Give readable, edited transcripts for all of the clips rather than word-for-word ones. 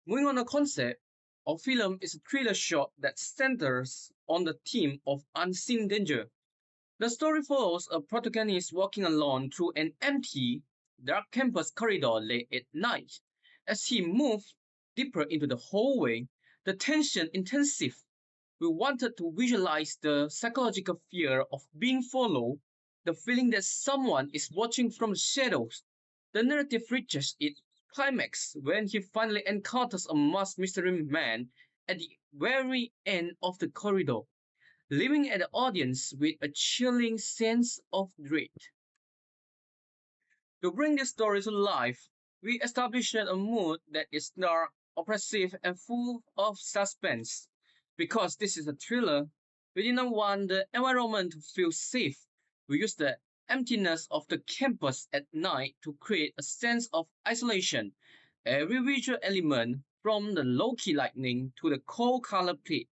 Moving on the concept, our film is a thriller short that centers on the theme of unseen danger. The story follows a protagonist walking alone through an empty, dark campus corridor late at night. As he moves deeper into the hallway, the tension intensifies. We wanted to visualize the psychological fear of being followed, the feeling that someone is watching from the shadows. The narrative reaches its climax when he finally encounters a masked mystery man at the very end of the corridor, leaving the audience with a chilling sense of dread. To bring this story to life, we established a mood that is dark, oppressive, and full of suspense. Because this is a thriller, we didn't want the environment to feel safe. We used the emptiness of the campus at night to create a sense of isolation. Every visual element, from the low-key lighting to the cold color palette,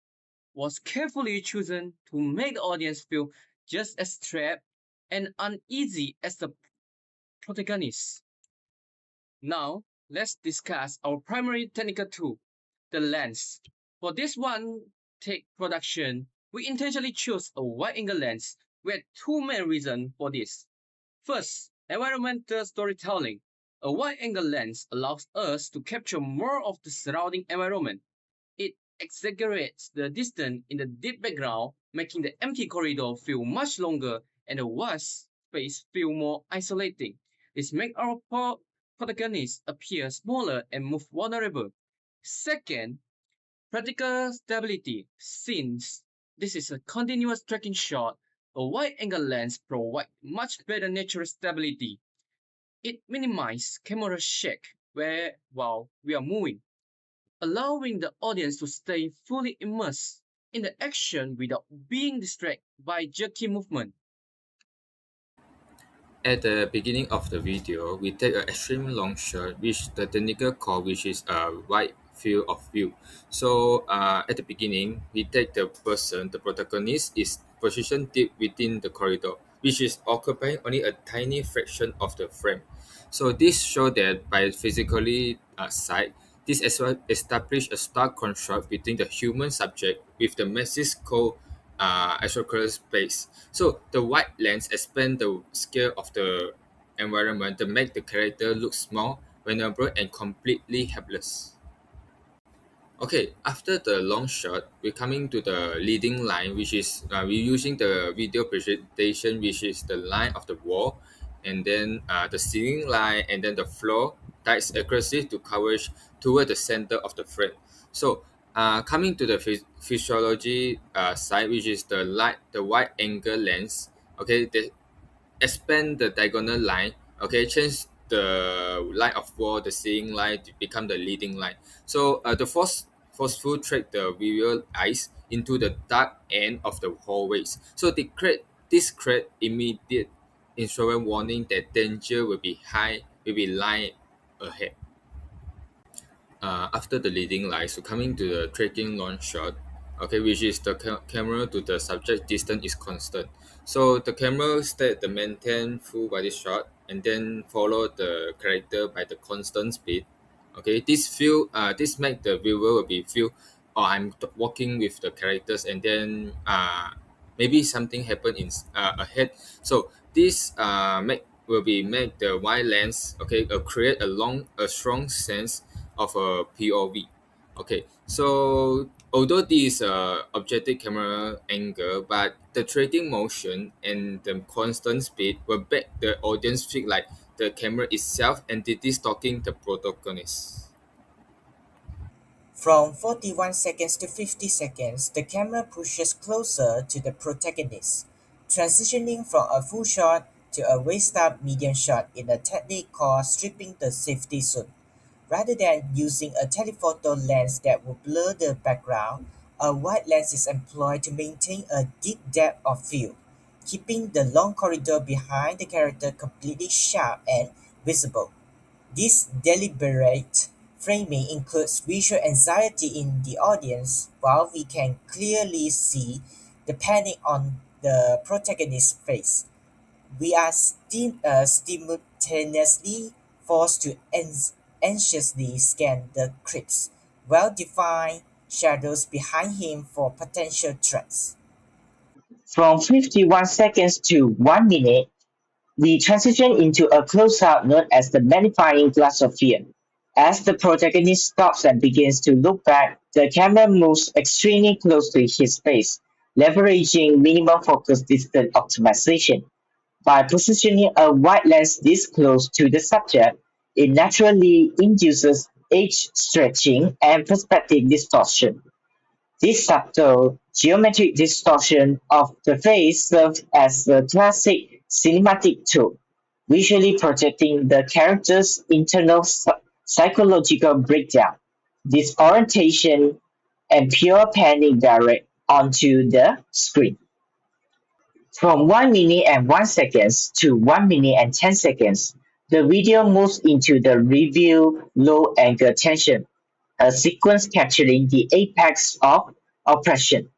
was carefully chosen to make the audience feel just as trapped and uneasy as the protagonist. Now, let's discuss our primary technical tool, the lens. For this one take production, we intentionally chose a wide-angle lens. We had two main reasons for this. First, environmental storytelling. A wide-angle lens allows us to capture more of the surrounding environment. It exaggerates the distance in the deep background, making the empty corridor feel much longer and the vast space feel more isolating. This makes our protagonist appear smaller and more vulnerable. Second, practical stability. Since this is a continuous tracking shot, a wide-angle lens provides much better natural stability. It minimizes camera shake while we are moving, allowing the audience to stay fully immersed in the action without being distracted by jerky movement. At the beginning of the video, we take an extreme long shot, which the technical call which is a wide field of view. So at the beginning, we take the person, the protagonist is positioned deep within the corridor, which is occupying only a tiny fraction of the frame. So this shows that by physically sight, this establish a stark contrast between the human subject with the massive scope astroculus space. So the wide lens expand the scale of the environment to make the character look small, vulnerable, and completely helpless. Okay, after the long shot, we're coming to the leading line, which is we're using the video presentation, which is the line of the wall, and then the ceiling line, and then the floor that is aggressive to coverage toward the center of the frame. So, coming to the physiology side, which is the wide angle lens. Okay, the expand the diagonal line, okay, change the line of wall, the ceiling line to become the leading line. So the forceful track the visual eyes into the dark end of the hallways. So this create immediate instrument warning that danger will be lying ahead. After the leading line, so coming to the tracking launch shot, okay, which is the camera to the subject distance is constant. So the camera stay the maintain full body shot and then follow the character by the constant speed. Okay, this make the viewer will be feel, oh, I'm walking with the characters, and then maybe something happen in ahead. So this make the wide lens, okay, create a strong sense of a POV. Okay, so although this objective camera angle, but the tracking motion and the constant speed will make the audience feel like the camera itself entity stalking the protagonist. From 41 seconds to 50 seconds, the camera pushes closer to the protagonist, transitioning from a full shot to a waist-up medium shot in a technique called stripping the safety suit. Rather than using a telephoto lens that would blur the background, a wide lens is employed to maintain a deep depth of field, keeping the long corridor behind the character completely sharp and visible. This deliberate framing includes visual anxiety in the audience while we can clearly see the panic on the protagonist's face. We are simultaneously forced to anxiously scan the crypts, well-defined shadows behind him for potential threats. From 51 seconds to 1 minute, we transition into a close-up known as the magnifying glass of fear. As the protagonist stops and begins to look back, the camera moves extremely close to his face, leveraging minimum focus distance optimization. By positioning a wide lens this close to the subject, it naturally induces age stretching and perspective distortion. This subtle geometric distortion of the face serves as a classic cinematic tool, visually projecting the character's internal psychological breakdown, disorientation, and pure panic direct onto the screen. From 1 minute and 1 seconds to 1 minute and 10 seconds, the video moves into the reveal low angle tension, a sequence capturing the apex of oppression.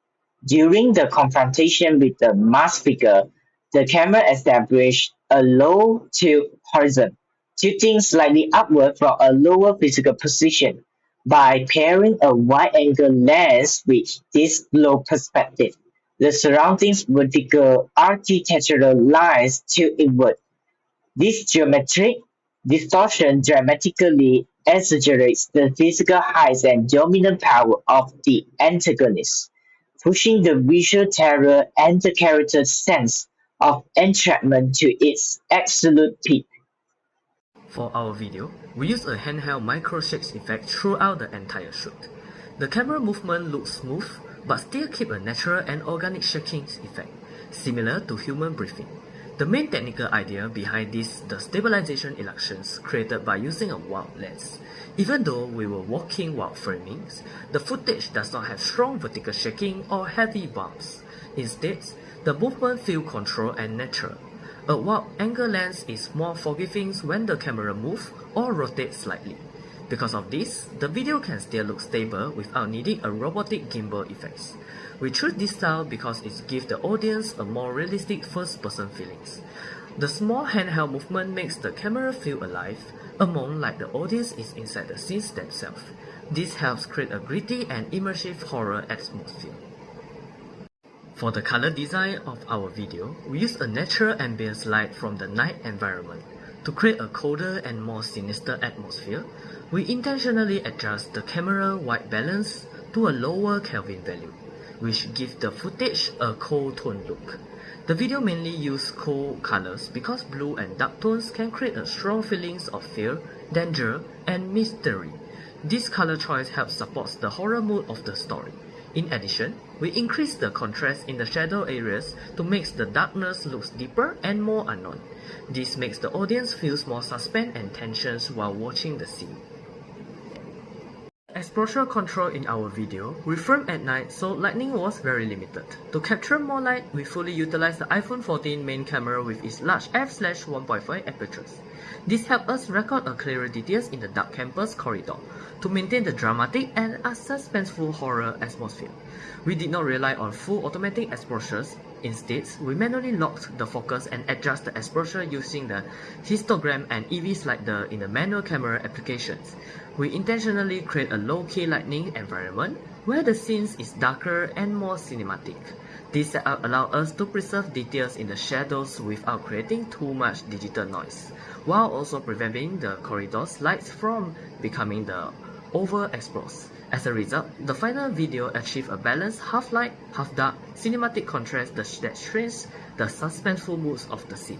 During the confrontation with the masked figure, the camera established a low tilt horizon, tilting slightly upward from a lower physical position. By pairing a wide-angle lens with this low perspective, the surroundings vertical architectural lines tilt inward. This geometric distortion dramatically exaggerates the physical height and dominant power of the antagonist, pushing the visual terror and the character's sense of entrapment to its absolute peak. For our video, we use a handheld micro shakes effect throughout the entire shoot. The camera movement looks smooth, but still keep a natural and organic shaking effect, similar to human breathing. The main technical idea behind this the stabilization illusions created by using a wild lens. Even though we were walking while framing, the footage does not have strong vertical shaking or heavy bumps. Instead, the movement feels controlled and natural. A wide angle lens is more forgiving when the camera moves or rotates slightly. Because of this, the video can still look stable without needing a robotic gimbal effects. We choose this style because it gives the audience a more realistic first-person feelings. The small handheld movement makes the camera feel alive, almost like the audience is inside the scenes themselves. This helps create a gritty and immersive horror atmosphere. For the color design of our video, we use a natural ambience light from the night environment. To create a colder and more sinister atmosphere, we intentionally adjust the camera white balance to a lower Kelvin value, which gives the footage a cold tone look. The video mainly uses cold colors because blue and dark tones can create a strong feelings of fear, danger, and mystery. This color choice helps support the horror mood of the story. In addition, we increase the contrast in the shadow areas to make the darkness look deeper and more unknown. This makes the audience feel more suspense and tensions while watching the scene. Exposure control in our video, we filmed at night so lighting was very limited. To capture more light, we fully utilized the iPhone 14 main camera with its large f/1.5 apertures. This helped us record a clearer details in the dark campus corridor to maintain the dramatic and suspenseful horror atmosphere. We did not rely on full automatic exposures. Instead, we manually locked the focus and adjust the exposure using the histogram and EV slider in the manual camera applications. We intentionally create a low-key lighting environment where the scene is darker and more cinematic. This setup allows us to preserve details in the shadows without creating too much digital noise, while also preventing the corridor's lights from becoming overexposed. As a result, the final video achieved a balanced half light, half dark cinematic contrast that shrinks the suspenseful moods of the scene.